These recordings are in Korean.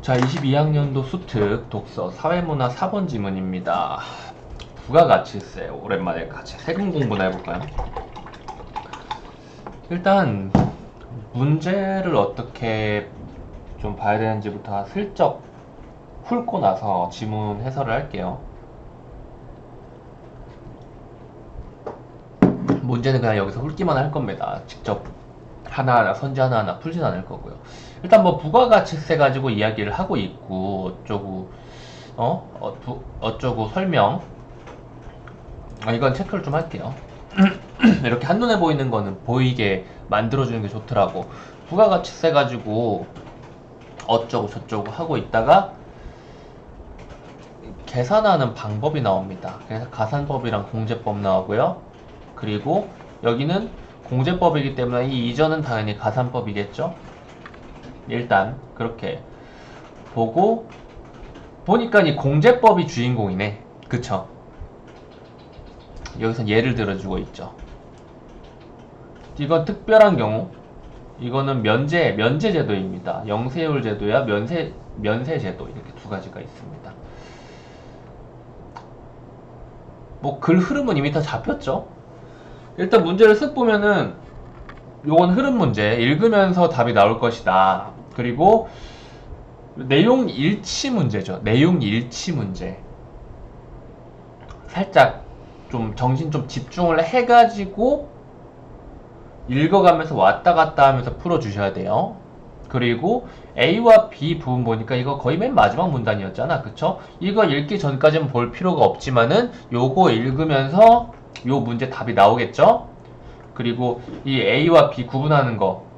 자, 22학년도 수특 독서 사회문화 4번 지문입니다. 부가가치세 오랜만에 같이 세금 공부나 해볼까요? 일단 문제를 어떻게 좀 봐야 되는지부터 슬쩍 훑고 나서 지문 해설을 할게요. 문제는 그냥 여기서 훑기만 할 겁니다. 직접 하나하나 선지 하나하나 풀진 않을 거고요. 일단 뭐 부가가치세 가지고 이야기를 하고 있고 어쩌고 설명, 이건 체크를 좀 할게요. 이렇게 한눈에 보이는 거는 보이게 만들어주는 게 좋더라고. 부가가치세 가지고 어쩌고 저쩌고 하고 있다가 계산하는 방법이 나옵니다. 그래서 가산법이랑 공제법 나오고요. 그리고 여기는 공제법이기 때문에 이 이전은 당연히 가산법이겠죠. 일단 그렇게 보고 보니까 이 공제법이 주인공이네. 그쵸? 여기서 예를 들어주고 있죠. 이건 특별한 경우, 이거는 면제제도입니다. 영세율 제도야 면세제도, 이렇게 두 가지가 있습니다. 뭐 글 흐름은 이미 다 잡혔죠. 일단 문제를 쓱 보면은 요건 흐름 문제, 읽으면서 답이 나올 것이다. 그리고 내용 일치 문제죠. 내용 일치 문제. 살짝 좀 정신 좀 집중을 해가지고 읽어가면서 왔다 갔다 하면서 풀어주셔야 돼요. 그리고 A와 B 부분 보니까 이거 거의 맨 마지막 문단이었잖아. 그쵸? 이거 읽기 전까지는 볼 필요가 없지만은 요거 읽으면서 요 문제 답이 나오겠죠? 그리고 이 A와 B 구분하는 거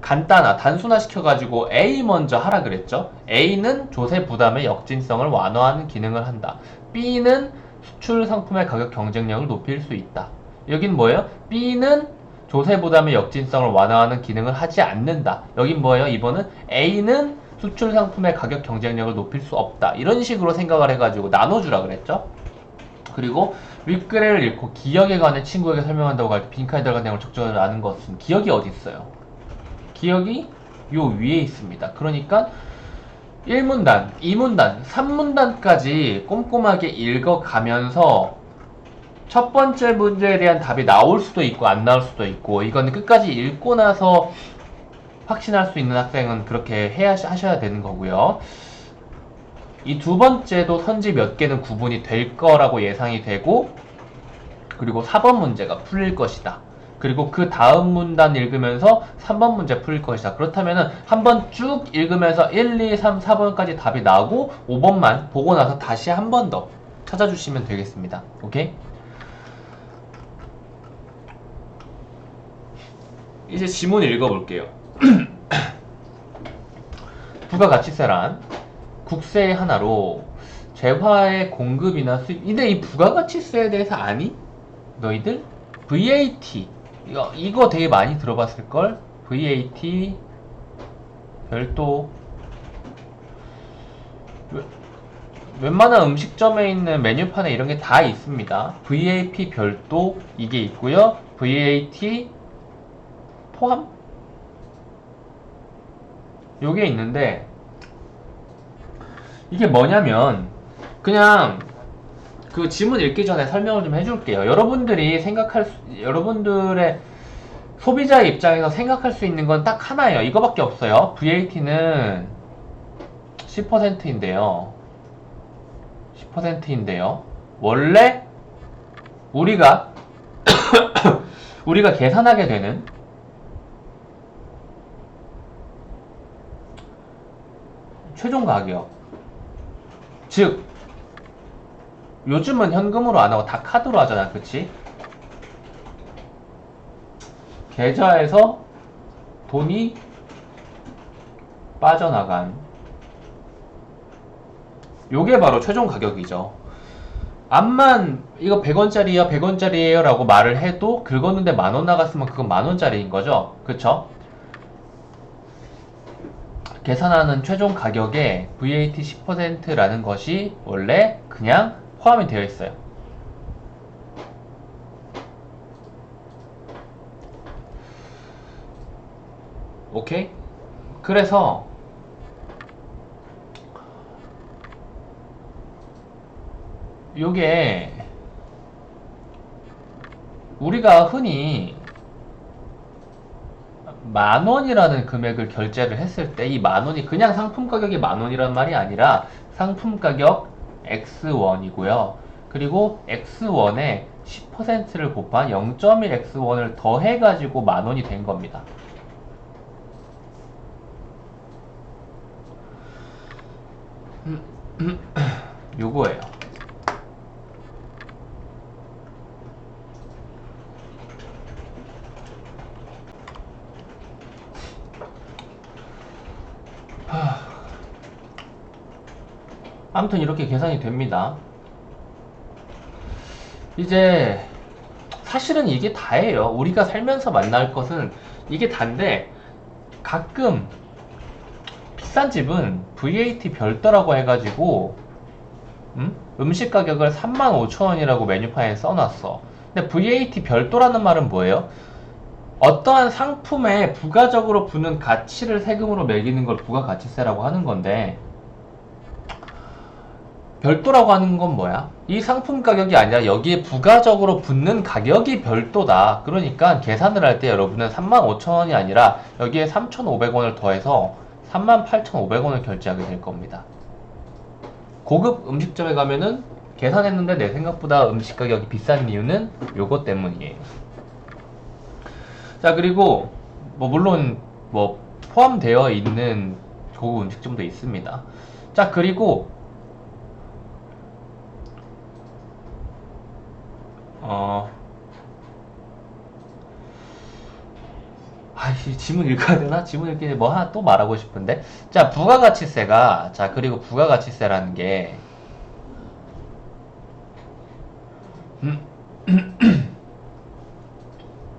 단순화 시켜가지고 A 먼저 하라 그랬죠? A는 조세 부담의 역진성을 완화하는 기능을 한다. B는 수출 상품의 가격 경쟁력을 높일 수 있다. 여긴 뭐예요? B는 조세 부담의 역진성을 완화하는 기능을 하지 않는다. 여긴 뭐예요? 이번은 A는 수출 상품의 가격 경쟁력을 높일 수 없다. 이런 식으로 생각을 해가지고 나눠주라 그랬죠? 그리고 윗글을 읽고 기억에 관해 친구에게 설명한다고 할 때 빈칸에 들어간 내용을 적절히 아는 것은 기억이 어디 있어요? 기억이 요 위에 있습니다. 그러니까 1문단, 2문단, 3문단까지 꼼꼼하게 읽어가면서 첫 번째 문제에 대한 답이 나올 수도 있고 안 나올 수도 있고, 이거는 끝까지 읽고 나서 확신할 수 있는 학생은 그렇게 하셔야 되는 거고요. 이 두 번째도 선지 몇 개는 구분이 될 거라고 예상이 되고, 그리고 4번 문제가 풀릴 것이다. 그리고 그 다음 문단 읽으면서 3번 문제 풀릴 것이다. 그렇다면은 한번 쭉 읽으면서 1, 2, 3, 4번까지 답이 나오고 5번만 보고 나서 다시 한 번 더 찾아주시면 되겠습니다. 오케이? 이제 지문 읽어볼게요. 부가가치세란 국세의 하나로 재화의 공급이나 수입. 근데 이 부가가치세에 대해서 아니? 너희들? VAT 이거 되게 많이 들어봤을걸? VAT 별도. 웬만한 음식점에 있는 메뉴판에 이런 게 다 있습니다. VAT 별도 이게 있고요. VAT 포함? 요게 있는데 이게 뭐냐면 그냥 그 지문 읽기 전에 설명을 좀 해줄게요. 여러분들의 소비자의 입장에서 생각할 수 있는 건 딱 하나예요. 이거밖에 없어요. VAT는 10%인데요. 10%인데요. 원래 우리가 계산하게 되는 최종 가격, 즉 요즘은 현금으로 안 하고 다 카드로 하잖아. 그치? 계좌에서 돈이 빠져나간 요게 바로 최종 가격이죠. 암만 이거 100원짜리야 100원짜리에요 라고 말을 해도 긁었는데 만원 나갔으면 그건 만원짜리인 거죠. 그쵸? 계산하는 최종 가격에 VAT 10%라는 것이 원래 그냥 포함이 되어 있어요. 오케이? 그래서 요게 우리가 흔히 10,000원이라는 금액을 결제를 했을 때 이 10,000원이 그냥 상품 가격이 10,000원이란 말이 아니라 상품 가격 X1이고요. 그리고 X1에 10%를 곱한 0.1 X1을 더해가지고 10,000원이 된 겁니다. 요거예요. 아무튼 이렇게 계산이 됩니다. 이제 사실은 이게 다예요. 우리가 살면서 만날 것은 이게 단데 가끔 비싼 집은 VAT 별도라고 해가지고 음식 가격을 35,000원이라고 메뉴판에 써놨어. 근데 VAT 별도라는 말은 뭐예요? 어떠한 상품에 부가적으로 붙는 가치를 세금으로 매기는 걸 부가가치세라고 하는 건데, 별도라고 하는 건 뭐야? 이 상품 가격이 아니라 여기에 부가적으로 붙는 가격이 별도다. 그러니까 계산을 할 때 여러분은 35,000원이 아니라 여기에 3,500원을 더해서 38,500원을 결제하게 될 겁니다. 고급 음식점에 가면은 계산했는데 내 생각보다 음식 가격이 비싼 이유는 요것 때문이에요. 자, 그리고 뭐 물론 뭐 포함되어 있는 고급 음식점도 있습니다. 자, 그리고 지문 읽어야 되나? 지문 읽기 전에 뭐 하나 또 말하고 싶은데. 자, 부가가치세가, 자, 그리고 부가가치세라는 게,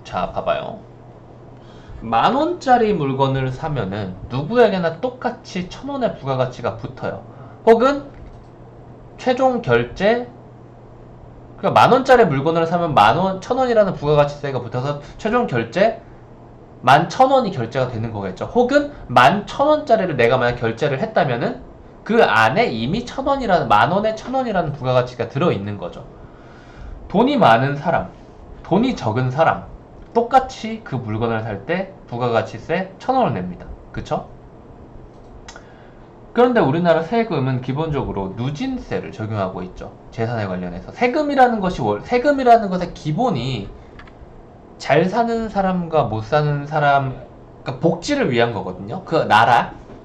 자, 봐봐요. 10,000원짜리 물건을 사면은 누구에게나 똑같이 1,000원의 부가가치가 붙어요. 혹은 최종 결제, 그러니까 10,000원짜리 물건을 사면 10,000원, 1,000원이라는 부가가치세가 붙어서 최종 결제 11,000원이 결제가 되는 거겠죠. 혹은 11,000원짜리를 내가 만약 결제를 했다면은 그 안에 이미 1,000원이라는, 10,000원에 1,000원이라는 부가가치가 들어있는 거죠. 돈이 많은 사람, 돈이 적은 사람, 똑같이 그 물건을 살 때 부가가치세 1,000원을 냅니다. 그쵸? 그런데 우리나라 세금은 기본적으로 누진세를 적용하고 있죠. 재산에 관련해서. 세금이라는 것의 기본이 잘 사는 사람과 못 사는 사람, 그러니까 복지를 위한 거거든요.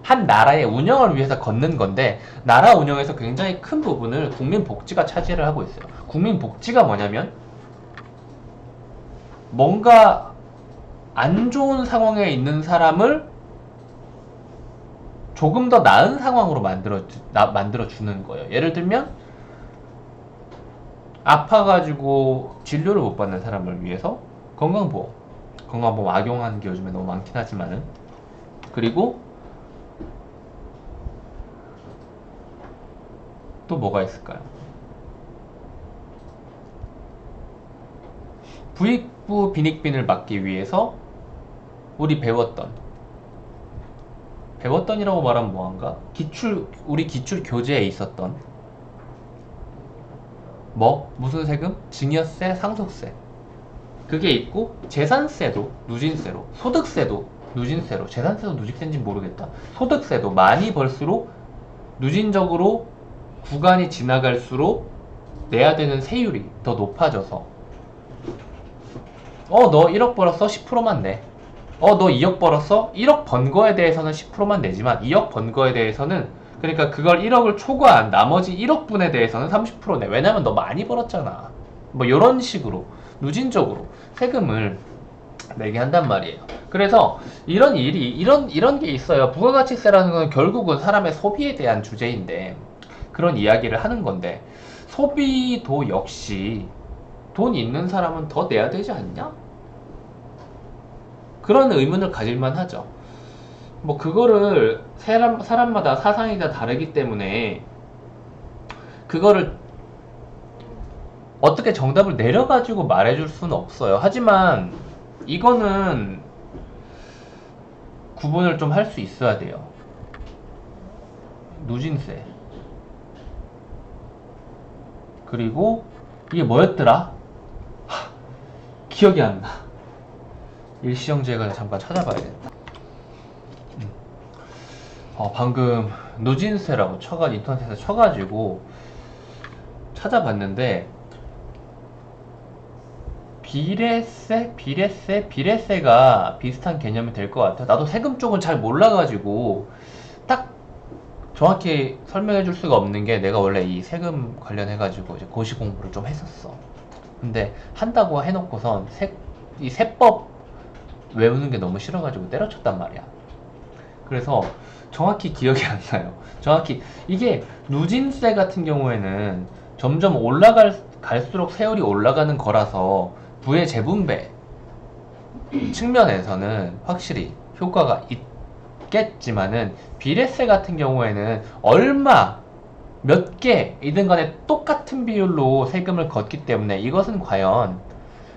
한 나라의 운영을 위해서 걷는 건데, 나라 운영에서 굉장히 큰 부분을 국민 복지가 차지를 하고 있어요. 국민 복지가 뭐냐면, 뭔가 안 좋은 상황에 있는 사람을 조금 더 나은 상황으로 만들어 주는 거예요. 예를 들면, 아파가지고 진료를 못 받는 사람을 위해서 건강보험 악용하는 게 요즘에 너무 많긴 하지만은, 그리고 또 뭐가 있을까요? 부익부 빈익빈을 막기 위해서 우리 배웠던이라고 말하면 뭐한가? 우리 기출 교재에 있었던 무슨 세금? 증여세, 상속세. 그게 있고, 재산세도 누진세로, 소득세도 누진세로, 재산세도 누진세인지 모르겠다. 소득세도 많이 벌수록 누진적으로 구간이 지나갈수록 내야 되는 세율이 더 높아져서, 너 1억 벌었어? 10%만 내. 너 2억 벌었어? 1억 번 거에 대해서는 10%만 내지만 2억 번 거에 대해서는, 그러니까 그걸 1억을 초과한 나머지 1억 분에 대해서는 30% 내. 왜냐면 너 많이 벌었잖아. 뭐 이런 식으로 누진적으로 세금을 내게 한단 말이에요. 그래서 이런 게 있어요. 부가가치세라는 건 결국은 사람의 소비에 대한 주제인데, 그런 이야기를 하는 건데, 소비도 역시 돈 있는 사람은 더 내야 되지 않냐? 그런 의문을 가질만 하죠. 뭐 그거를 사람마다 사상이 다 다르기 때문에 그거를 어떻게 정답을 내려가지고 말해줄 수는 없어요. 하지만 이거는 구분을 좀 할 수 있어야 돼요. 누진세, 그리고 이게 뭐였더라? 기억이 안 나. 일시정지해가지고 잠깐 찾아봐야겠다. 방금 누진세라고 인터넷에서 쳐가지고 찾아봤는데 비례세가 비슷한 개념이 될 것 같아요. 나도 세금 쪽은 잘 몰라가지고 딱 정확히 설명해 줄 수가 없는 게, 내가 원래 이 세금 관련해가지고 이제 고시 공부를 좀 했었어. 근데 한다고 해놓고선 이 세법 외우는 게 너무 싫어가지고 때려쳤단 말이야. 그래서 정확히 기억이 안 나요. 정확히 이게 누진세 같은 경우에는 점점 갈수록 세율이 올라가는 거라서 부의 재분배 측면에서는 확실히 효과가 있겠지만은, 비례세 같은 경우에는 몇 개이든 간에 똑같은 비율로 세금을 걷기 때문에, 이것은 과연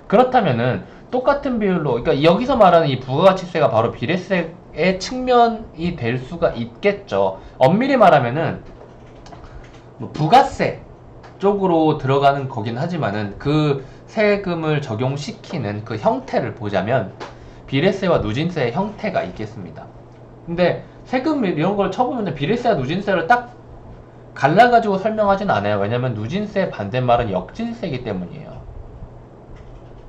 그렇다면은 똑같은 비율로, 그러니까 여기서 말하는 이 부가가치세가 바로 비례세의 측면이 될 수가 있겠죠. 엄밀히 말하면은 뭐 부가세 쪽으로 들어가는 거긴 하지만은, 그 세금을 적용시키는 그 형태를 보자면 비례세와 누진세의 형태가 있겠습니다. 근데 세금 이런 걸 쳐보면 비례세와 누진세를 딱 갈라가지고 설명하진 않아요. 왜냐면 누진세의 반대말은 역진세이기 때문이에요.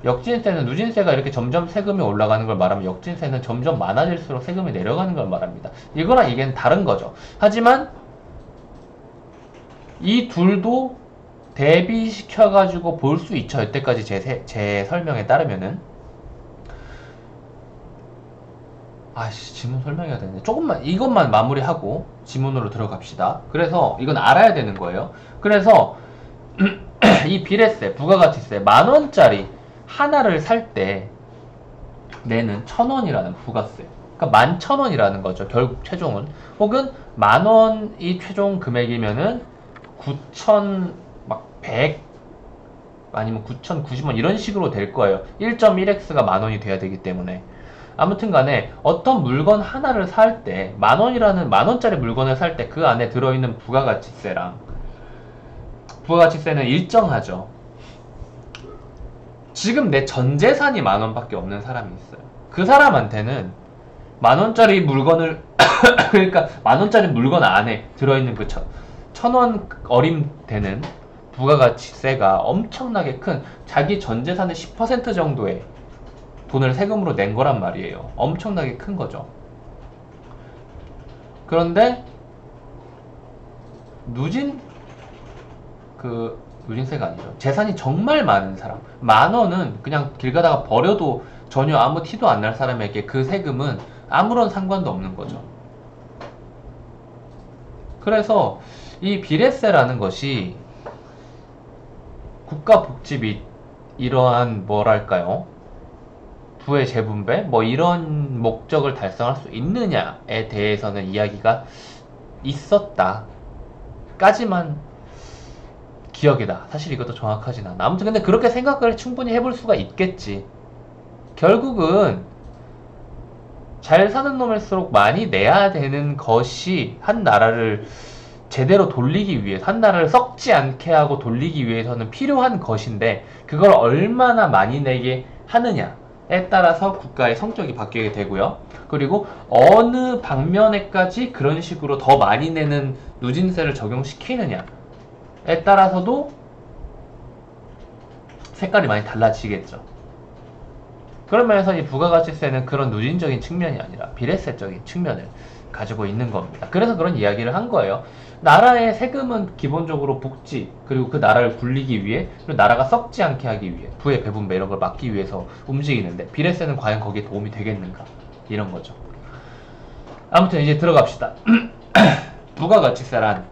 역진세는 누진세가 이렇게 점점 세금이 올라가는 걸 말하면, 역진세는 점점 많아질수록 세금이 내려가는 걸 말합니다. 이거랑 이게 다른 거죠. 하지만 이 둘도 대비시켜가지고 볼 수 있죠. 이때까지 제 설명에 따르면은. 지문 설명해야 되는데. 조금만, 이것만 마무리하고 지문으로 들어갑시다. 그래서 이건 알아야 되는 거예요. 그래서 이 비례세, 부가가치세, 10,000원짜리 하나를 살 때 내는 1,000원이라는 부가세. 그러니까 11,000원이라는 거죠. 결국 최종은. 혹은 10,000원이 최종 금액이면은 9,100 아니면 9,090원 이런 식으로 될 거예요. 1.1x가 10,000원이 돼야 되기 때문에. 아무튼 간에 어떤 물건 하나를 살 때, 10,000원짜리 물건을 살 때 그 안에 들어있는 부가가치세는 일정하죠. 지금 내 전 재산이 10,000원밖에 없는 사람이 있어요. 그 사람한테는 10,000원짜리 물건을 그러니까 10,000원짜리 물건 안에 들어있는 그 1,000원 어림되는 부가가치세가 엄청나게 큰, 자기 전 재산의 10% 정도의 돈을 세금으로 낸 거란 말이에요. 엄청나게 큰 거죠. 그런데 누진세가 아니죠. 재산이 정말 많은 사람, 10,000원은 그냥 길 가다가 버려도 전혀 아무 티도 안 날 사람에게 그 세금은 아무런 상관도 없는 거죠. 그래서 이 비례세라는 것이 국가복지 및 이러한 부의 재분배 이런 목적을 달성할 수 있느냐에 대해서는 이야기가 있었다 까지만 기억이 나. 사실 이것도 정확하진 않아. 아무튼 근데 그렇게 생각을 충분히 해볼 수가 있겠지. 결국은 잘 사는 놈일수록 많이 내야 되는 것이 한 나라를 제대로 돌리기 위해서, 한 나라를 썩지 않게 하고 돌리기 위해서는 필요한 것인데, 그걸 얼마나 많이 내게 하느냐에 따라서 국가의 성격이 바뀌게 되고요. 그리고 어느 방면에까지 그런 식으로 더 많이 내는 누진세를 적용시키느냐에 따라서도 색깔이 많이 달라지겠죠. 그런 면에서 이 부가가치세는 그런 누진적인 측면이 아니라 비례세적인 측면을 가지고 있는 겁니다. 그래서 그런 이야기를 한 거예요. 나라의 세금은 기본적으로 복지, 그리고 그 나라를 굴리기 위해, 그리고 나라가 썩지 않게 하기 위해, 부의 배분배 이런 걸 막기 위해서 움직이는데, 비례세는 과연 거기에 도움이 되겠는가, 이런 거죠. 아무튼 이제 들어갑시다. 부가가치세란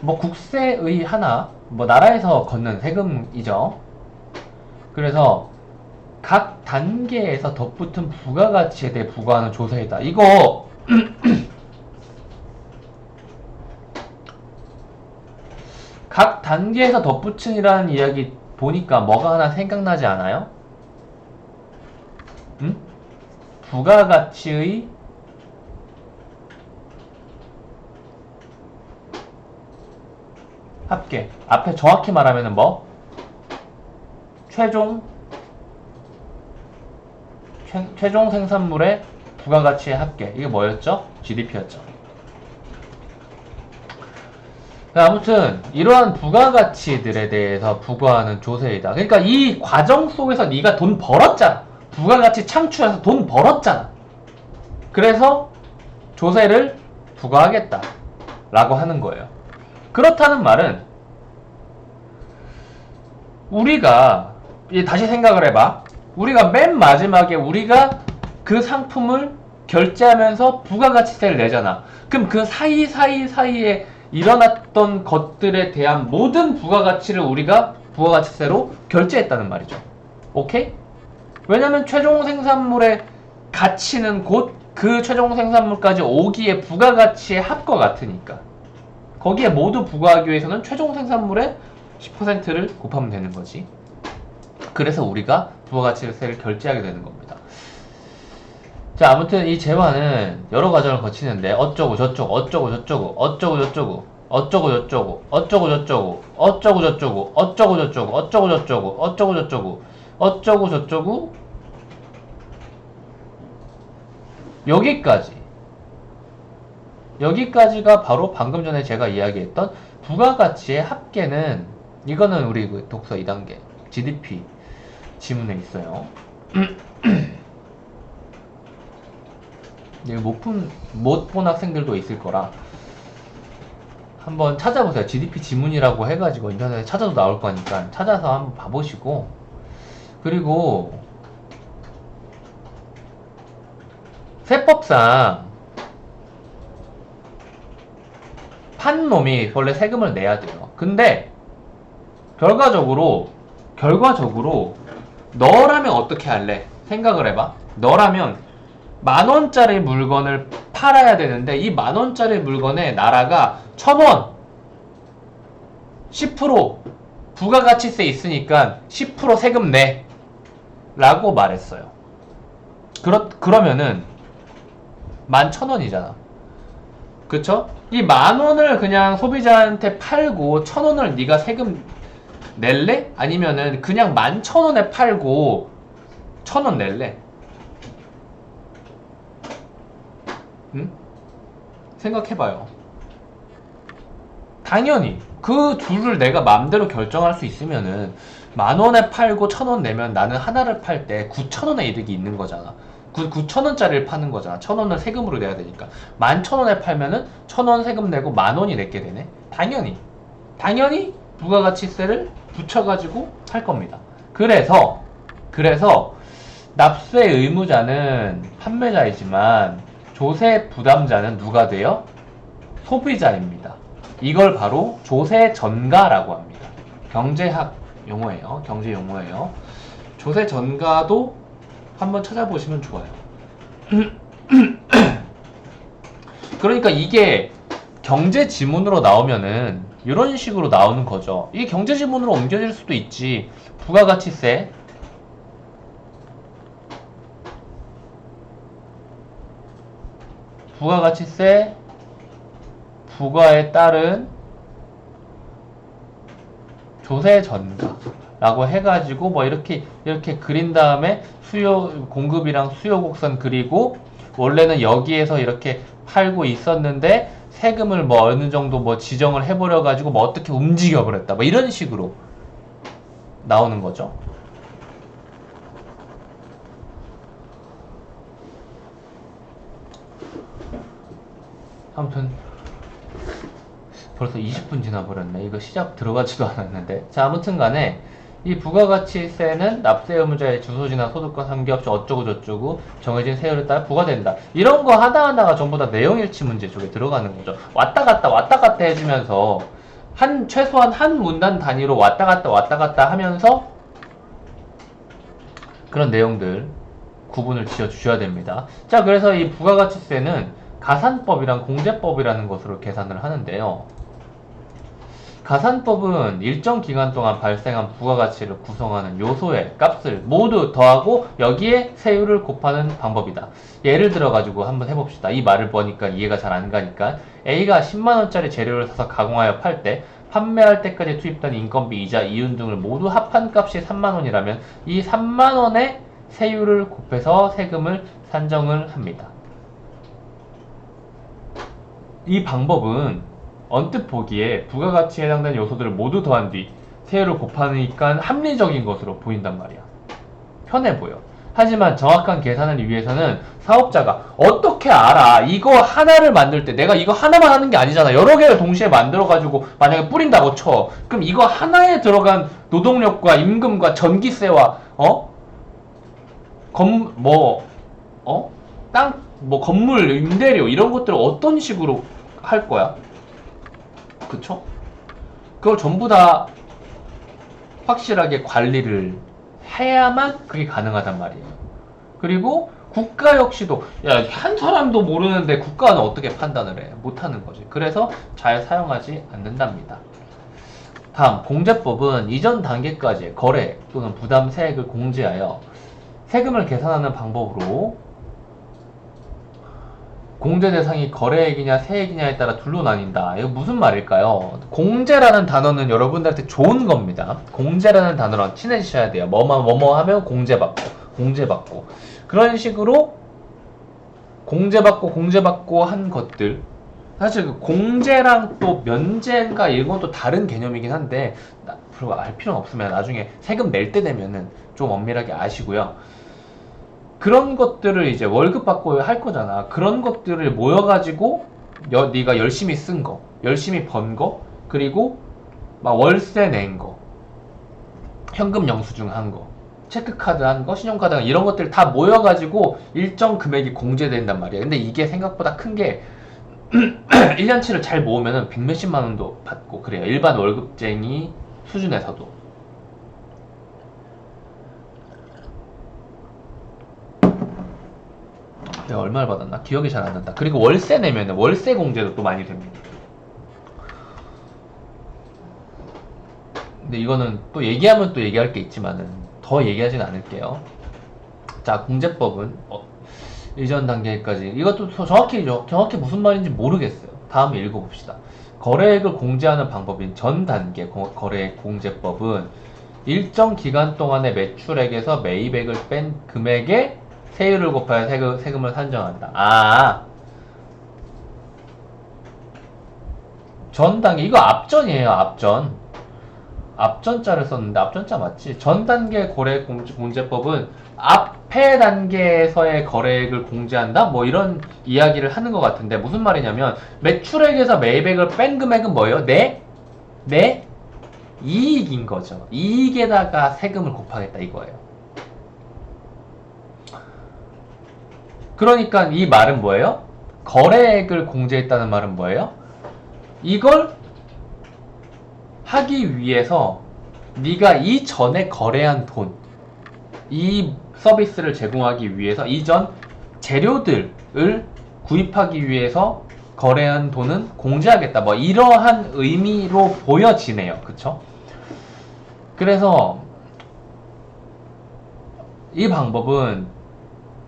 국세의 하나, 나라에서 걷는 세금이죠. 그래서 각 단계에서 덧붙은 부가가치에 대해 부과하는 조세이다. 이거 각 단계에서 덧붙인이라는 이야기 보니까 뭐가 하나 생각나지 않아요? 응? 부가가치의 합계. 앞에 정확히 말하면은 뭐? 최종 생산물의 부가가치의 합계. 이게 뭐였죠? GDP였죠. 아무튼 이러한 부가가치들에 대해서 부과하는 조세이다. 그러니까 이 과정 속에서 네가 돈 벌었잖아. 부가가치 창출해서 돈 벌었잖아. 그래서 조세를 부과하겠다 라고 하는 거예요. 그렇다는 말은 우리가 다시 생각을 해봐. 우리가 맨 마지막에 우리가 그 상품을 결제하면서 부가가치세를 내잖아. 그럼 그 사이에 일어났던 것들에 대한 모든 부가가치를 우리가 부가가치세로 결제했다는 말이죠. 오케이? 왜냐면 최종 생산물의 가치는 곧 그 최종 생산물까지 오기에 부가가치의 합과 같으니까. 거기에 모두 부과하기 위해서는 최종 생산물의 10%를 곱하면 되는 거지. 그래서 우리가 부가가치세를 결제하게 되는 겁니다. 자, 아무튼 이 재화는 여러 과정을 거치는데 어쩌고 저쩌고 어쩌고 저쩌고 어쩌고 저쩌고 어쩌고 저쩌고 어쩌고 저쩌고 어쩌고 저쩌고 어쩌고 저쩌고 어쩌고 저쩌고 어쩌고 저쩌고 어쩌고 저쩌고 여기까지가 바로 방금 전에 제가 이야기했던 부가가치의 합계는, 이거는 우리 그 독서 2단계 GDP 지문에 있어요. 이거 못 본 학생들도 있을 거라 한번 찾아보세요. GDP 지문이라고 해가지고 인터넷에 찾아도 나올 거니까 찾아서 한번 봐보시고, 그리고 세법상 판 놈이 원래 세금을 내야 돼요. 근데 결과적으로 너라면 어떻게 할래? 생각을 해봐. 너라면 10,000원짜리 물건을 팔아야 되는데 이 10,000원짜리 물건에 나라가 1,000원 10% 부가가치세 있으니까 10% 세금 내 라고 말했어요. 그러면은 11,000원이잖아. 그쵸? 이 10,000원을 그냥 소비자한테 팔고 1,000원을 네가 세금 낼래? 아니면은 그냥 11,000원에 팔고 1,000원 낼래? 응? 생각해봐요. 당연히 그 둘을 내가 마음대로 결정할 수 있으면은 10,000원에 팔고 1,000원 내면 나는 하나를 팔 때 9,000원의 이득이 있는 거잖아. 9,000원짜리를 파는 거잖아. 1,000원을 세금으로 내야 되니까. 11,000원에 팔면은 1,000원 세금 내고 10,000원이 냈게 되네. 당연히 부가가치세를 붙여가지고 할 겁니다. 그래서 납세 의무자는 판매자이지만 조세 부담자는 누가 돼요? 소비자입니다. 이걸 바로 조세 전가라고 합니다. 경제학 용어예요. 경제 용어예요. 조세 전가도 한번 찾아보시면 좋아요. 그러니까 이게 경제 지문으로 나오면은 이런 식으로 나오는 거죠. 이게 경제 지문으로 옮겨질 수도 있지. 부가가치세 부과에 따른 조세 전가라고 해가지고 뭐 이렇게 그린 다음에 공급이랑 수요 곡선 그리고, 원래는 여기에서 이렇게 팔고 있었는데 세금을 뭐 어느 정도 뭐 지정을 해버려 가지고 뭐 어떻게 움직여 버렸다, 뭐 이런 식으로 나오는 거죠. 아무튼 벌써 20분 지나버렸네. 이거 시작 들어가지도 않았는데. 자, 아무튼 간에 이 부가가치세는 납세 의무자의 주소지나 소득과 상관없이 어쩌고저쩌고 정해진 세율에 따라 부과된다. 이런 거 하나하나가 전부 다 내용일치 문제 쪽에 들어가는 거죠. 왔다 갔다 해주면서 최소한 한 문단 단위로 왔다 갔다 하면서 그런 내용들 구분을 지어 주셔야 됩니다. 자, 그래서 이 부가가치세는 가산법이랑 공제법이라는 것으로 계산을 하는데요. 가산법은 일정 기간 동안 발생한 부가가치를 구성하는 요소의 값을 모두 더하고 여기에 세율을 곱하는 방법이다. 예를 들어 가지고 한번 해봅시다. 이 말을 보니까 이해가 잘 안 가니까 A가 10만원짜리 재료를 사서 가공하여 팔 때 판매할 때까지 투입된 인건비, 이자, 이윤 등을 모두 합한 값이 3만원이라면 이 3만원의 세율을 곱해서 세금을 산정을 합니다. 이 방법은 언뜻 보기에 부가가치에 해당되는 요소들을 모두 더한 뒤 세율을 곱하니까 합리적인 것으로 보인단 말이야. 편해 보여. 하지만 정확한 계산을 위해서는 사업자가 어떻게 알아? 이거 하나를 만들 때 내가 이거 하나만 하는 게 아니잖아. 여러 개를 동시에 만들어가지고 만약에 뿌린다고 쳐. 그럼 이거 하나에 들어간 노동력과 임금과 전기세와 건물 임대료 이런 것들을 어떤 식으로 할 거야? 그쵸? 그걸 전부 다 확실하게 관리를 해야만 그게 가능하단 말이에요. 그리고 국가 역시도 한 사람도 모르는데 국가는 어떻게 판단을 해? 못하는 거지. 그래서 잘 사용하지 않는답니다. 다음 공제법은 이전 단계까지의 거래 또는 부담 세액을 공제하여 세금을 계산하는 방법으로 공제 대상이 거래액이냐 세액이냐에 따라 둘로 나뉜다. 이거 무슨 말일까요? 공제라는 단어는 여러분들한테 좋은 겁니다. 공제라는 단어랑 친해지셔야 돼요. 뭐뭐 하면 공제받고 그런 식으로 공제받고 한 것들. 사실 그 공제랑 또 면제인가 이건 또 다른 개념이긴 한데 별로 알 필요는 없으면 나중에 세금 낼 때 되면은 좀 엄밀하게 아시고요. 그런 것들을 이제 월급 받고 할 거잖아. 그런 것들을 모여가지고 네가 열심히 쓴 거, 열심히 번 거, 그리고 막 월세 낸 거, 현금 영수증 한 거, 체크카드 한 거, 신용카드 한 거, 이런 것들 다 모여가지고 일정 금액이 공제된단 말이야. 근데 이게 생각보다 큰 게 1년치를 잘 모으면은 100몇십만 원도 받고 그래요. 일반 월급쟁이 수준에서도. 내가 얼마를 받았나? 기억이 잘 안 난다. 그리고 월세 내면은 월세 공제도 또 많이 됩니다. 근데 이거는 또 얘기하면 또 얘기할 게 있지만은 더 얘기하진 않을게요. 자, 공제법은 이전 단계까지 이것도 정확히 무슨 말인지 모르겠어요. 다음에 읽어봅시다. 거래액을 공제하는 방법인 전 단계 거래액 공제법은 일정 기간 동안의 매출액에서 매입액을 뺀 금액에 세율을 곱하여 세금을 산정한다. 전 단계 이거 앞전이에요. 앞전자를 썼는데 앞전자 맞지? 전 단계 거래액 공제법은 앞에 단계에서의 거래액을 공제한다? 뭐 이런 이야기를 하는 것 같은데 무슨 말이냐면 매출액에서 매입액을 뺀 금액은 뭐예요? 내 이익인 거죠. 이익에다가 세금을 곱하겠다 이거예요. 그러니까 이 말은 뭐예요? 거래액을 공제했다는 말은 뭐예요? 이걸 하기 위해서 네가 이전에 거래한 돈, 이 서비스를 제공하기 위해서 이전 재료들을 구입하기 위해서 거래한 돈은 공제하겠다. 뭐 이러한 의미로 보여지네요. 그쵸? 그래서 이 방법은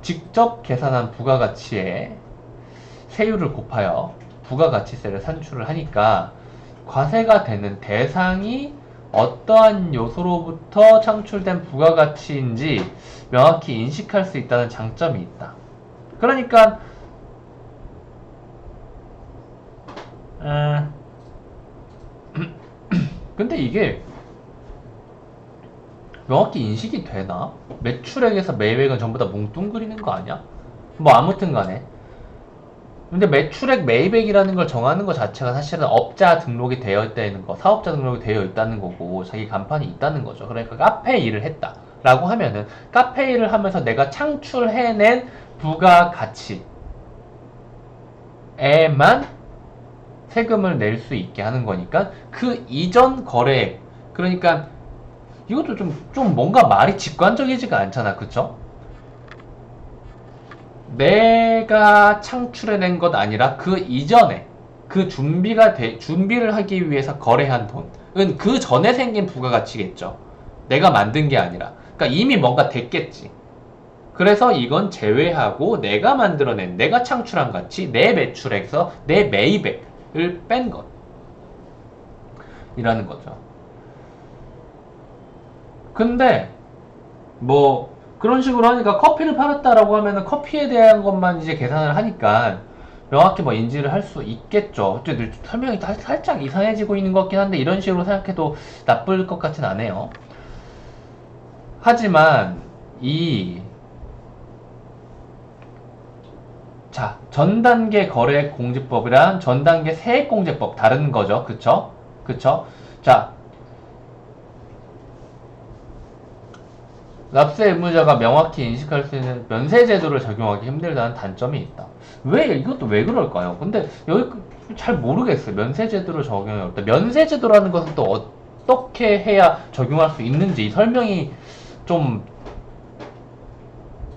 직접 계산한 부가가치에 세율을 곱하여 부가가치세를 산출을 하니까 과세가 되는 대상이 어떠한 요소로부터 창출된 부가가치인지 명확히 인식할 수 있다는 장점이 있다. 그러니까 근데 이게 명확히 인식이 되나? 매출액에서 매입액은 전부 다 뭉뚱그리는 거 아니야? 뭐 아무튼 간에 근데 매출액 매입액이라는 걸 정하는 것 자체가 사실은 업자 등록이 되어 있다는 거, 사업자 등록이 되어 있다는 거고 자기 간판이 있다는 거죠. 그러니까 카페 일을 했다 라고 하면은 카페 일을 하면서 내가 창출해낸 부가가치에만 세금을 낼 수 있게 하는 거니까 그 이전 거래액, 그러니까 이것도 좀 뭔가 말이 직관적이지가 않잖아. 그쵸? 내가 창출해낸 것 아니라 그 이전에 그 준비를 하기 위해서 거래한 돈은 그 전에 생긴 부가가치겠죠. 내가 만든 게 아니라. 그러니까 이미 뭔가 됐겠지. 그래서 이건 제외하고 내가 만들어낸, 내가 창출한 가치, 내 매출액에서 내 매입액을 뺀 것. 이라는 거죠. 근데 뭐 그런 식으로 하니까 커피를 팔았다라고 하면은 커피에 대한 것만 이제 계산을 하니까 명확히 뭐 인지를 할 수 있겠죠. 어쨌든 설명이 살짝 이상해지고 있는 것 같긴 한데 이런 식으로 생각해도 나쁠 것 같진 않아요. 하지만 자, 전단계 거래공제법이랑 전단계 세액공제법 다른 거죠. 그쵸? 그쵸? 자, 납세 의무자가 명확히 인식할 수 있는 면세제도를 적용하기 힘들다는 단점이 있다. 이것도 왜 그럴까요? 근데 여기 잘 모르겠어요. 면세제도를 적용해 올 때. 면세제도라는 것은 또 어떻게 해야 적용할 수 있는지 설명이 좀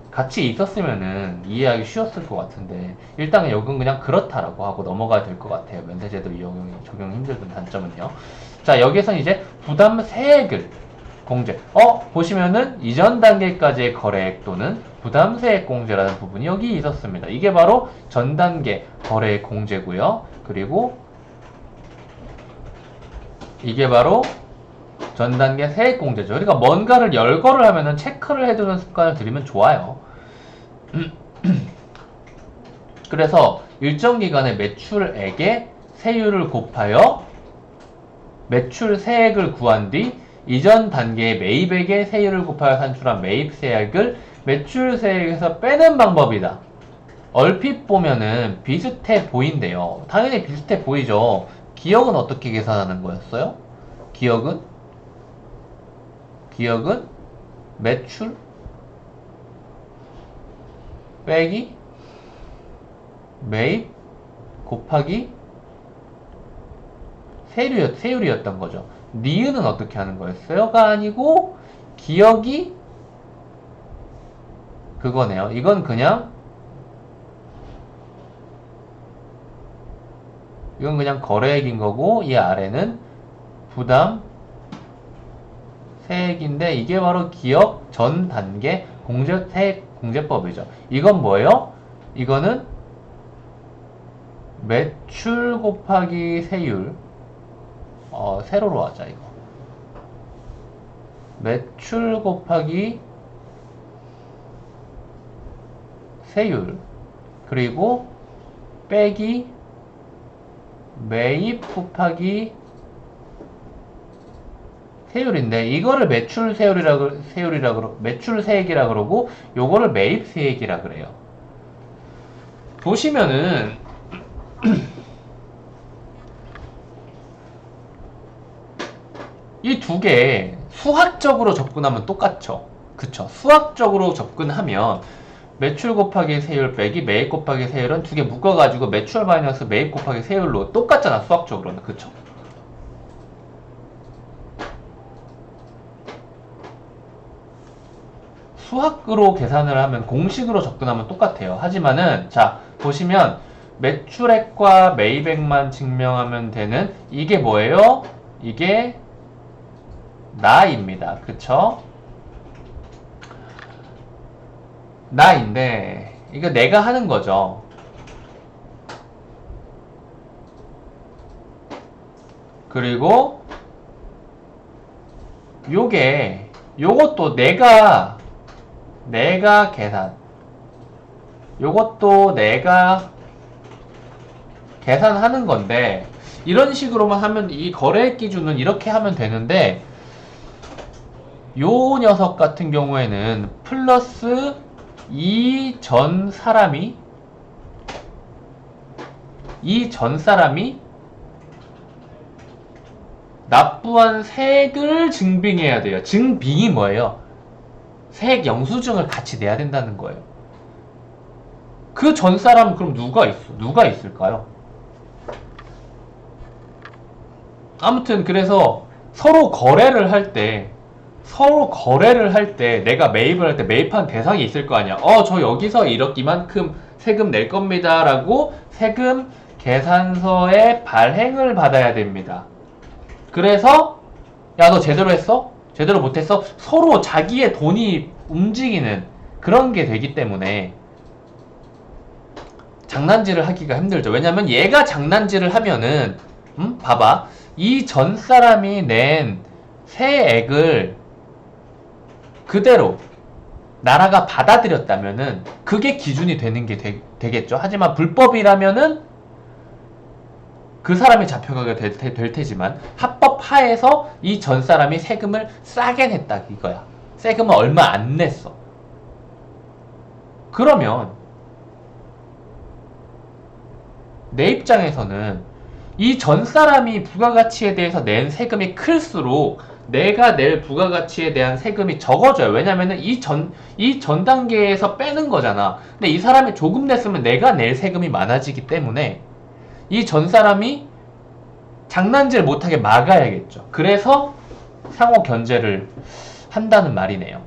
같이 있었으면은 이해하기 쉬웠을 것 같은데 일단은 여기는 그냥 그렇다라고 하고 넘어가야 될 것 같아요. 면세제도 적용이 힘들던 단점은요. 자, 여기에선 이제 부담 세액을 공제. 보시면은 이전 단계까지의 거래액 또는 부담세액 공제라는 부분이 여기 있었습니다. 이게 바로 전 단계 거래액 공제고요. 그리고 이게 바로 전 단계 세액 공제죠. 그러니까 뭔가를 열거를 하면은 체크를 해두는 습관을 들이면 좋아요. 그래서 일정 기간의 매출액에 세율을 곱하여 매출 세액을 구한 뒤 이전 단계의 매입액의 세율을 곱하여 산출한 매입 세액을 매출 세액에서 빼는 방법이다. 얼핏 보면은 비슷해 보인대요. 당연히 비슷해 보이죠. 기억은 어떻게 계산하는 거였어요? 기억은 매출 빼기 매입 곱하기 세율이었던 거죠. 니은은 어떻게 하는 거였어요?가 아니고 기억이 그거네요. 이건 그냥 거래액인 거고 이 아래는 부담 세액인데 이게 바로 기억 전 단계 세액 공제법이죠. 이건 뭐예요? 이거는 매출 곱하기 세율 세로로 하자 이거. 매출 곱하기 세율 그리고 빼기 매입 곱하기 세율인데 이거를 매출 매출 세액이라 그러고 요거를 매입 세액이라 그래요. 보시면은 이 두 개 수학적으로 접근하면 똑같죠. 그쵸? 수학적으로 접근하면 매출 곱하기 세율 빼기 매입 곱하기 세율은 두 개 묶어가지고 매출 마이너스 매입 곱하기 세율로 똑같잖아. 수학적으로는. 그쵸? 수학으로 계산을 하면 공식으로 접근하면 똑같아요. 하지만은 자 보시면 매출액과 매입액만 증명하면 되는 이게 뭐예요? 이게 나입니다. 그쵸? 나인데 이거 내가 하는 거죠. 그리고 요것도 내가 계산. 요것도 내가 계산하는 건데 이런 식으로만 하면 이 거래액 기준은 이렇게 하면 되는데 요 녀석 같은 경우에는 플러스 이 전 사람이 납부한 세액을 증빙해야 돼요. 증빙이 뭐예요? 세액 영수증을 같이 내야 된다는 거예요. 그 전 사람은 그럼 누가 있을까요? 아무튼 그래서 서로 거래를 할 때 내가 매입을 할 때 매입한 대상이 있을 거 아니야. 저 여기서 이만큼 세금 낼 겁니다. 라고 세금 계산서에 발행을 받아야 됩니다. 그래서 야, 너 제대로 했어? 제대로 못했어? 서로 자기의 돈이 움직이는 그런 게 되기 때문에 장난질을 하기가 힘들죠. 왜냐면 얘가 장난질을 하면은 봐봐. 이 전 사람이 낸 세액을 그대로 나라가 받아들였다면은 그게 기준이 되는 게 되겠죠. 하지만 불법이라면은 그 사람이 잡혀가게 될 테지만 합법 하에서 이 전 사람이 세금을 싸게 냈다 이거야. 세금을 얼마 안 냈어. 그러면 내 입장에서는 이 전 사람이 부가가치에 대해서 낸 세금이 클수록 내가 낼 부가가치에 대한 세금이 적어져요. 왜냐면은 이 전 단계에서 빼는 거잖아. 근데 이 사람이 조금 냈으면 내가 낼 세금이 많아지기 때문에 이 전 사람이 장난질 못하게 막아야겠죠. 그래서 상호 견제를 한다는 말이네요.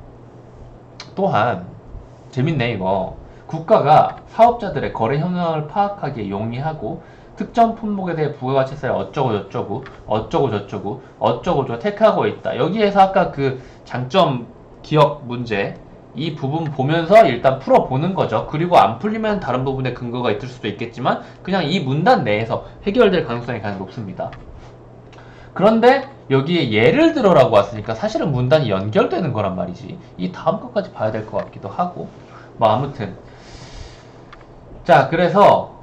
또한 재밌네 이거. 국가가 사업자들의 거래 현황을 파악하기에 용이하고 특정 품목에 대해 부가가치세를 어쩌고 저쩌고 택하고 있다. 여기에서 아까 그 장점 기억 문제 이 부분 보면서 일단 풀어보는 거죠. 그리고 안 풀리면 다른 부분에 근거가 있을 수도 있겠지만 그냥 이 문단 내에서 해결될 가능성이 가장 높습니다. 그런데 여기에 예를 들어라고 왔으니까 사실은 문단이 연결되는 거란 말이지. 이 다음 것까지 봐야 될 것 같기도 하고 뭐 아무튼 자, 그래서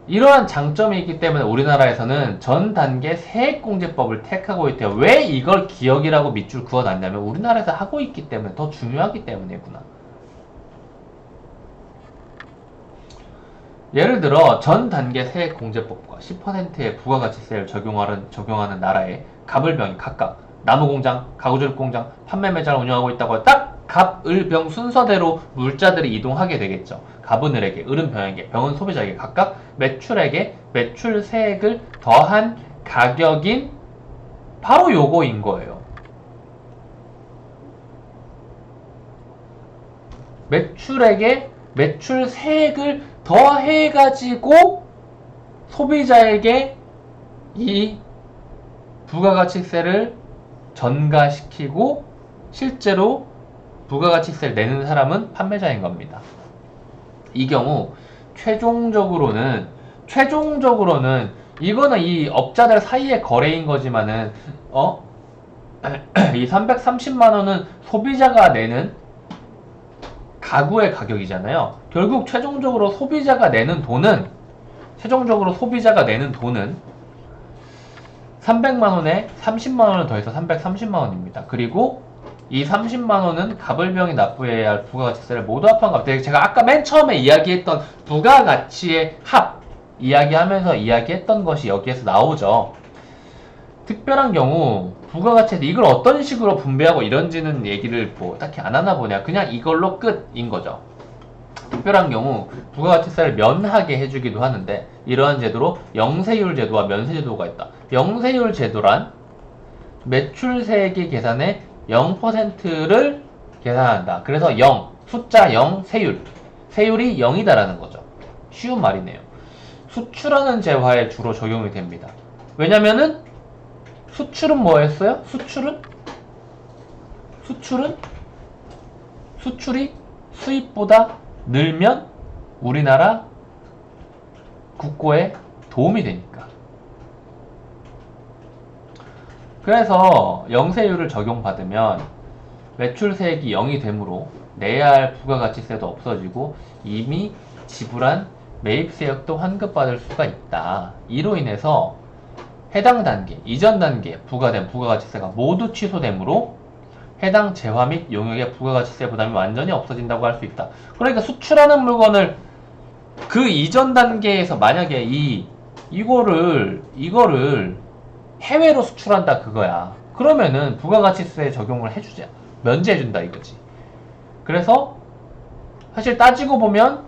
이러한 장점이 있기 때문에 우리나라에서는 전 단계 세액공제법을 택하고 있대요. 왜 이걸 기억이라고 밑줄 그어놨냐면 우리나라에서 하고 있기 때문에 더 중요하기 때문이구나. 예를 들어 전 단계 세액공제법과 10%의 부가가치세를 적용하는 나라에 갑을병이 각각 나무공장, 가구조립공장, 판매 매장을 운영하고 있다고 딱 갑, 을, 병 순서대로 물자들이 이동하게 되겠죠. 갑은 을에게, 을은 병에게, 병은 소비자에게 각각 매출액에 매출세액을 더한 가격인 바로 요거인 거예요. 매출액에 매출세액을 더해가지고 소비자에게 이 부가가치세를 전가시키고 실제로 부가가치세를 내는 사람은 판매자인 겁니다. 이 경우 최종적으로는 이거는 이 업자들 사이의 거래인 거지만은 이 330만 원은 소비자가 내는 가구의 가격이잖아요. 결국 최종적으로 소비자가 내는 돈은 300만원에 30만원을 더해서 330만원입니다. 그리고 이 30만원은 갑을병이 납부해야 할 부가가치세를 모두 합한 값. 제가 아까 맨 처음에 이야기했던 부가가치의 합 이야기하면서 이야기했던 것이 여기에서 나오죠. 특별한 경우 부가가치에 이걸 어떤 식으로 분배하고 이런지는 얘기를 뭐 딱히 안 하나 보냐. 그냥 이걸로 끝인 거죠. 특별한 경우 부가가치세를 면하게 해주기도 하는데 이러한 제도로 영세율 제도와 면세제도가 있다. 영세율 제도란 매출세액의 계산에 0%를 계산한다. 그래서 0, 숫자 0, 세율이 0이다라는 거죠. 쉬운 말이네요. 수출하는 재화에 주로 적용이 됩니다. 왜냐면은 수출은 뭐였어요? 수출이 수입보다 늘면 우리나라 국고에 도움이 되니까. 그래서 영세율을 적용받으면 매출세액이 0이 되므로 내야 할 부가가치세도 없어지고 이미 지불한 매입세액도 환급받을 수가 있다. 이로 인해서 해당 단계, 이전 단계에 부과된 부가가치세가 모두 취소되므로 해당 재화 및 용역의 부가가치세 부담이 완전히 없어진다고 할 수 있다. 그러니까 수출하는 물건을 그 이전 단계에서 만약에 이거를 해외로 수출한다 그거야. 그러면은 부가가치세 적용을 해주자. 면제해준다 이거지. 그래서 사실 따지고 보면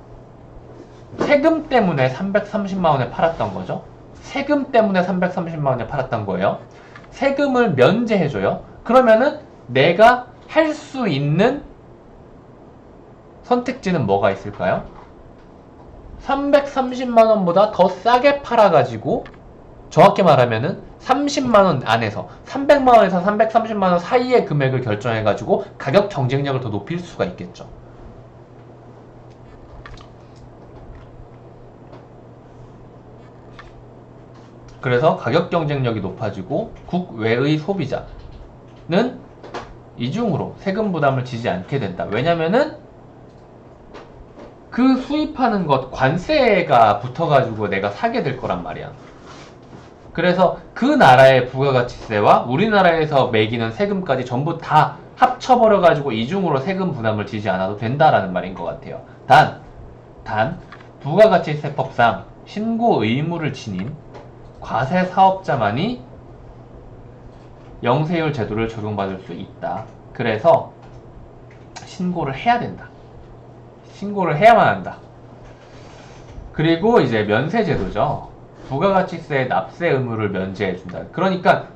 세금 때문에 330만원에 팔았던 거죠. 세금 때문에 330만원에 팔았던 거예요. 세금을 면제해줘요. 그러면은 내가 할 수 있는 선택지는 뭐가 있을까요? 330만원보다 더 싸게 팔아가지고 정확히 말하면은 30만원 안에서 300만원에서 330만원 사이의 금액을 결정해가지고 가격 경쟁력을 더 높일 수가 있겠죠. 그래서 가격 경쟁력이 높아지고 국외의 소비자는 이중으로 세금 부담을 지지 않게 된다. 왜냐면은 그 수입하는 것 관세가 붙어가지고 내가 사게 될 거란 말이야. 그래서 그 나라의 부가가치세와 우리나라에서 매기는 세금까지 전부 다 합쳐버려가지고 이중으로 세금 부담을 지지 않아도 된다라는 말인 것 같아요. 단, 부가가치세법상 신고 의무를 지닌 과세 사업자만이 영세율 제도를 적용받을 수 있다. 그래서 신고를 해야 된다. 신고를 해야만 한다. 그리고 이제 면세 제도죠. 부가가치세 납세 의무를 면제해준다. 그러니까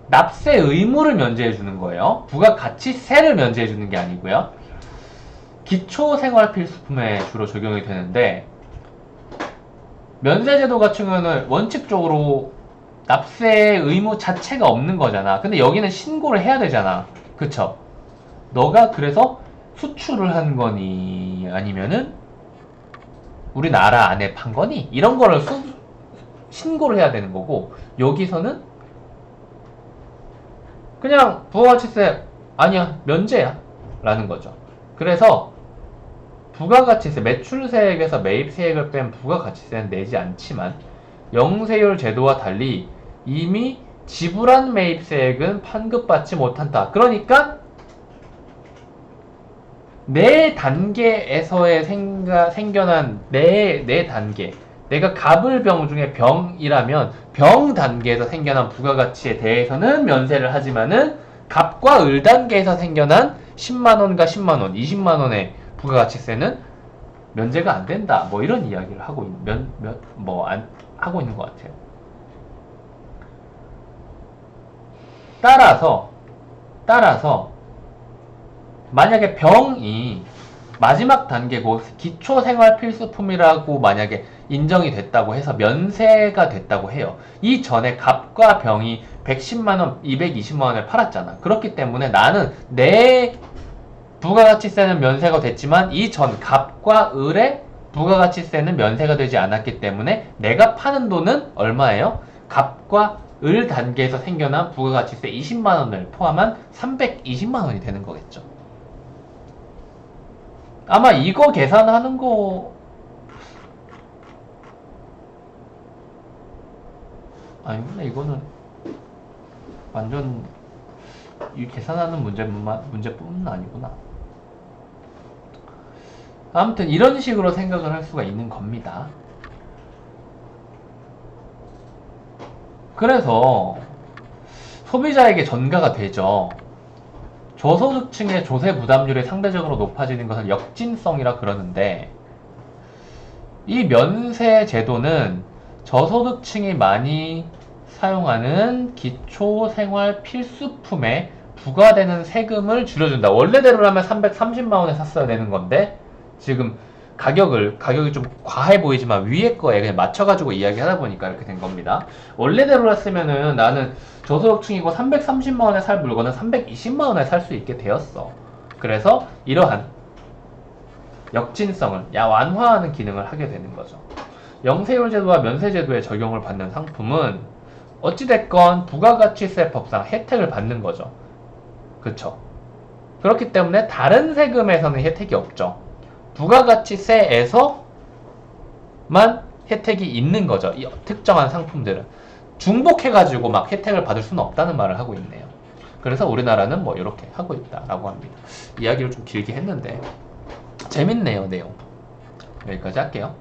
납세 의무를 면제해주는 거예요. 부가가치세를 면제해주는 게 아니고요. 기초생활필수품에 주로 적용이 되는데 면세제도 같은 경우는 원칙적으로 납세 의무 자체가 없는 거잖아. 근데 여기는 신고를 해야 되잖아. 그쵸? 너가 그래서 수출을 한 거니 아니면은 우리나라 안에 판 거니? 이런 거를 신고를 해야 되는 거고 여기서는 그냥 부가가치세 아니야 면제야 라는 거죠. 그래서 부가가치세 매출세액에서 매입세액을 뺀 부가가치세는 내지 않지만 영세율 제도와 달리 이미 지불한 매입세액은 환급받지 못한다. 그러니까 내 단계에서의 생겨난 내 단계 내가 갑을병 중에 병이라면 병 단계에서 생겨난 부가가치에 대해서는 면세를 하지만은 갑과 을 단계에서 생겨난 10만원과 10만원, 20만원의 부가가치세는 면제가 안 된다. 뭐 이런 이야기를 하고 하고 있는 것 같아요. 따라서 만약에 병이 마지막 단계고 기초생활필수품이라고 만약에 인정이 됐다고 해서 면세가 됐다고 해요. 이 전에 갑과 병이 110만원, 220만원을 팔았잖아. 그렇기 때문에 나는 내 부가가치세는 면세가 됐지만 이 전 갑과 을의 부가가치세는 면세가 되지 않았기 때문에 내가 파는 돈은 얼마예요? 갑과 을 단계에서 생겨난 부가가치세 20만원을 포함한 320만원이 되는 거겠죠. 아마 이거 계산하는 거 아니구나. 이거는 완전 이 계산하는 문제뿐은 아니구나. 아무튼 이런 식으로 생각을 할 수가 있는 겁니다. 그래서 소비자에게 전가가 되죠. 저소득층의 조세 부담률이 상대적으로 높아지는 것을 역진성이라 그러는데 이 면세 제도는 저소득층이 많이 사용하는 기초생활 필수품에 부과되는 세금을 줄여준다. 원래대로라면 330만원에 샀어야 되는 건데 지금 가격이 좀 과해 보이지만 위에 거에 그냥 맞춰가지고 이야기하다 보니까 이렇게 된 겁니다. 원래대로였으면은 나는 저소득층이고 330만원에 살 물건은 320만원에 살 수 있게 되었어. 그래서 이러한 역진성을 완화하는 기능을 하게 되는 거죠. 영세율 제도와 면세 제도에 적용을 받는 상품은 어찌됐건 부가가치세법상 혜택을 받는 거죠. 그쵸? 그렇기 때문에 다른 세금에서는 혜택이 없죠. 부가가치세에서만 혜택이 있는 거죠. 이 특정한 상품들은. 중복해가지고 막 혜택을 받을 수는 없다는 말을 하고 있네요. 그래서 우리나라는 뭐 이렇게 하고 있다라고 합니다. 이야기를 좀 길게 했는데 재밌네요, 내용. 여기까지 할게요.